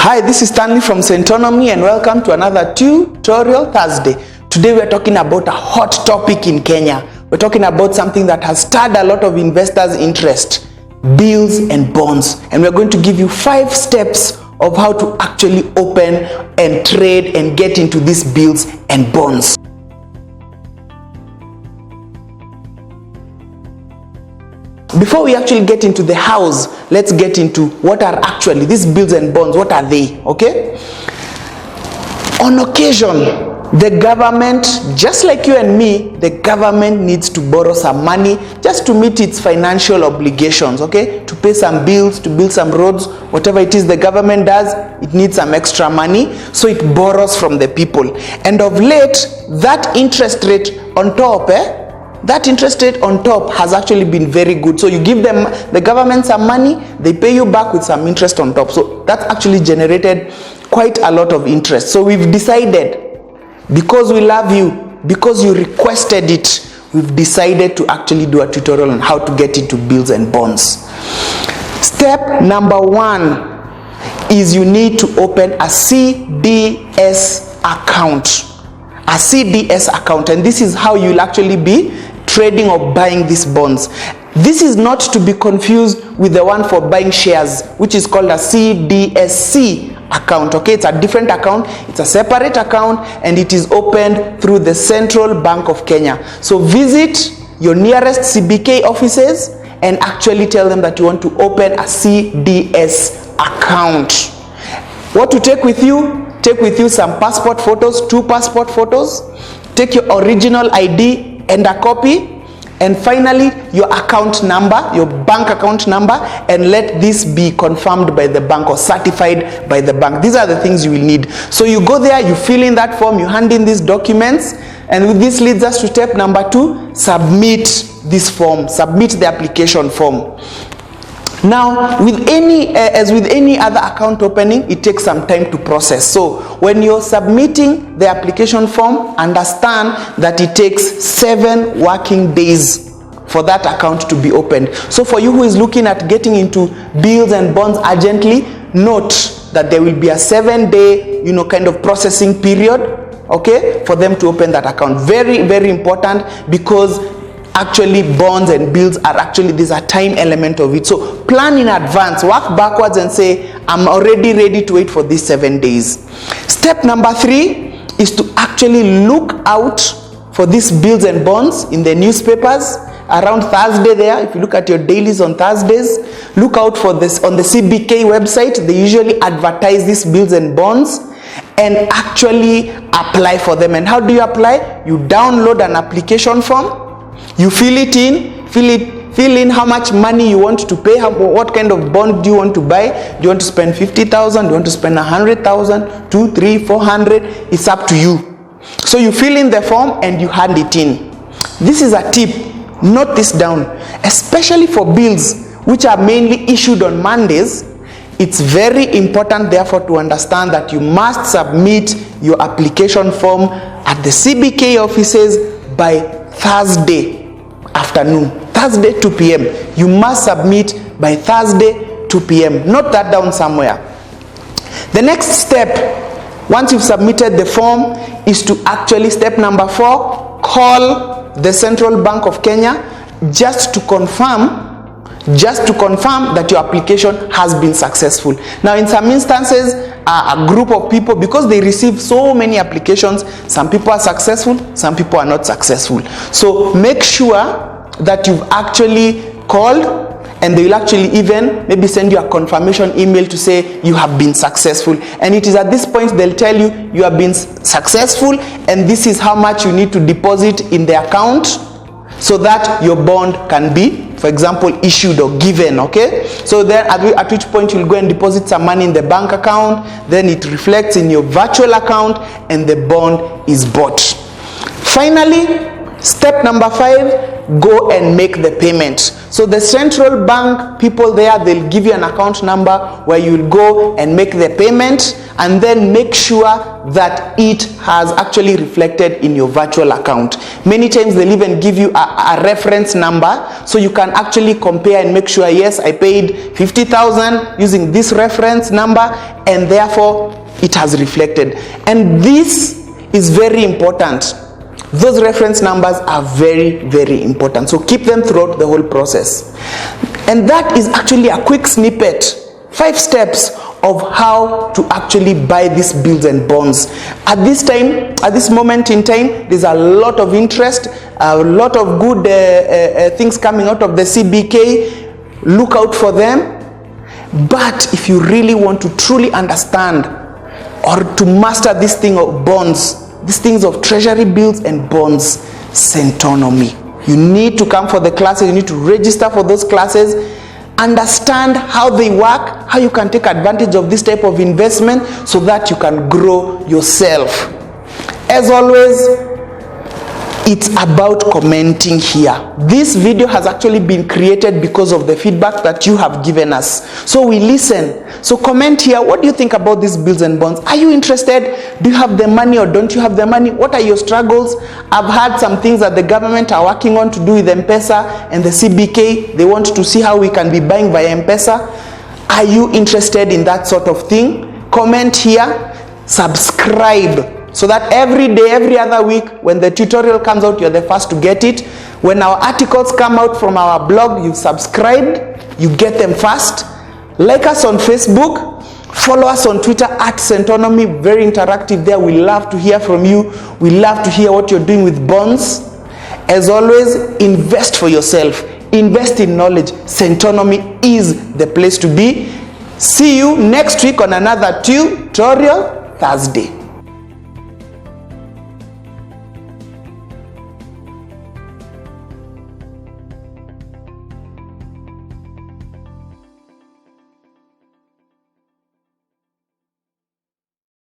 Hi, this is Stanley from Centonomy and welcome to another Tutorial Thursday. Today we are talking about a hot topic in Kenya. We're talking about something that has stirred a lot of investors' interest, bills and bonds. And we're going to give you 5 steps of how to actually open and trade and get into these bills and bonds. Before we actually get into the house, let's get into what are actually these bills and bonds. What are they? Okay? On occasion, the government, just like you and me, the government needs to borrow some money just to meet its financial obligations, okay? To pay some bills, to build some roads, whatever it is the government does, it needs some extra money, so it borrows from the people. And of late, that interest rate on top, that interest rate on top has actually been very good. So you give them, the government, some money, they pay you back with some interest on top. So that's actually generated quite a lot of interest. So we've decided, because we love you, because you requested it, we've decided to actually do a tutorial on how to get into bills and bonds. Step number 1 is you need to open a CDS account. A CDS account, and this is how you'll actually be trading or buying these bonds. This is not to be confused with the one for buying shares, which is called a CDSC account. Okay, it's a different account, it's a separate account, and it is opened through the Central Bank of Kenya. So visit your nearest C.B.K offices and actually tell them that you want to open a CDS account. What to take with you? Take with you some passport photos, 2 passport photos. Take your original ID and a copy. And finally, your account number, your bank account number, and let this be confirmed by the bank or certified by the bank. These are the things you will need. So you go there, you fill in that form, you hand in these documents, and this leads us to step number 2, submit this form, submit the application form. Now, with as with any other account opening, it takes some time to process. So when you're submitting the application form, understand that it takes 7 working days for that account to be opened. So for you who is looking at getting into bills and bonds urgently, note that there will be a 7-day, kind of processing period, okay, for them to open that account. Very, very important, because actually bonds and bills are actually, there's a time element of it. So plan in advance, work backwards and say, I'm already ready to wait for these 7 days. Step number 3 is to actually look out for these bills and bonds in the newspapers around Thursday there. If you look at your dailies on Thursdays, look out for this on the C.B.K website. They usually advertise these bills and bonds and actually apply for them. And how do you apply? You download an application form. You fill it in, fill in how much money you want to pay, what kind of bond do you want to buy. Do you want to spend 50,000? Do you want to spend 100,000? 2, 3, 400? It's up to you. So you fill in the form and you hand it in. This is a tip. Note this down. Especially for bills which are mainly issued on Mondays, it's very important therefore to understand that you must submit your application form at the C.B.K offices by Thursday afternoon, Thursday 2 p.m. You must submit by Thursday 2 p.m. Note that down somewhere. The next step, once you've submitted the form, is to actually, step number 4, call the Central Bank of Kenya just to confirm that your application has been successful. Now in some instances, a group of people, because they receive so many applications, some people are successful, some people are not successful. So make sure that you've actually called, and they will actually even maybe send you a confirmation email to say you have been successful. And it is at this point they'll tell you you have been successful and this is how much you need to deposit in the account so that your bond can be, for example, issued or given. Okay, so then at which point you'll go and deposit some money in the bank account, then it reflects in your virtual account and the bond is bought. Finally, step number 5, go and make the payment. So the central bank people there, they'll give you an account number where you'll go and make the payment, and then make sure that it has actually reflected in your virtual account. Many times they'll even give you a reference number, so you can actually compare and make sure, yes, I paid 50,000 using this reference number, and therefore it has reflected. And this is very important. Those reference numbers are very, very important. So keep them throughout the whole process. And that is actually a quick snippet, 5 steps of how to actually buy these bills and bonds. At this time, at this moment in time, there's a lot of interest, a lot of good things coming out of the C.B.K. Look out for them. But if you really want to truly understand or to master this thing of bonds, these things of treasury bills and bonds, Centonomy, you need to come for the classes. You need to register for those classes, understand how they work, how you can take advantage of this type of investment so that you can grow yourself. As always, it's about commenting here. This video has actually been created because of the feedback that you have given us. So we listen. So comment here. What do you think about these bills and bonds? Are you interested? Do you have the money or don't you have the money? What are your struggles? I've had some things that the government are working on to do with M-Pesa and the C.B.K. They want to see how we can be buying via M-Pesa. Are you interested in that sort of thing? Comment here. Subscribe. So that every day, every other week, when the tutorial comes out, you're the first to get it. When our articles come out from our blog, you've subscribed, you get them first. Like us on Facebook, follow us on Twitter at Centonomy, very interactive there. We love to hear from you. We love to hear what you're doing with bonds. As always, invest for yourself. Invest in knowledge. Centonomy is the place to be. See you next week on another tutorial Thursday.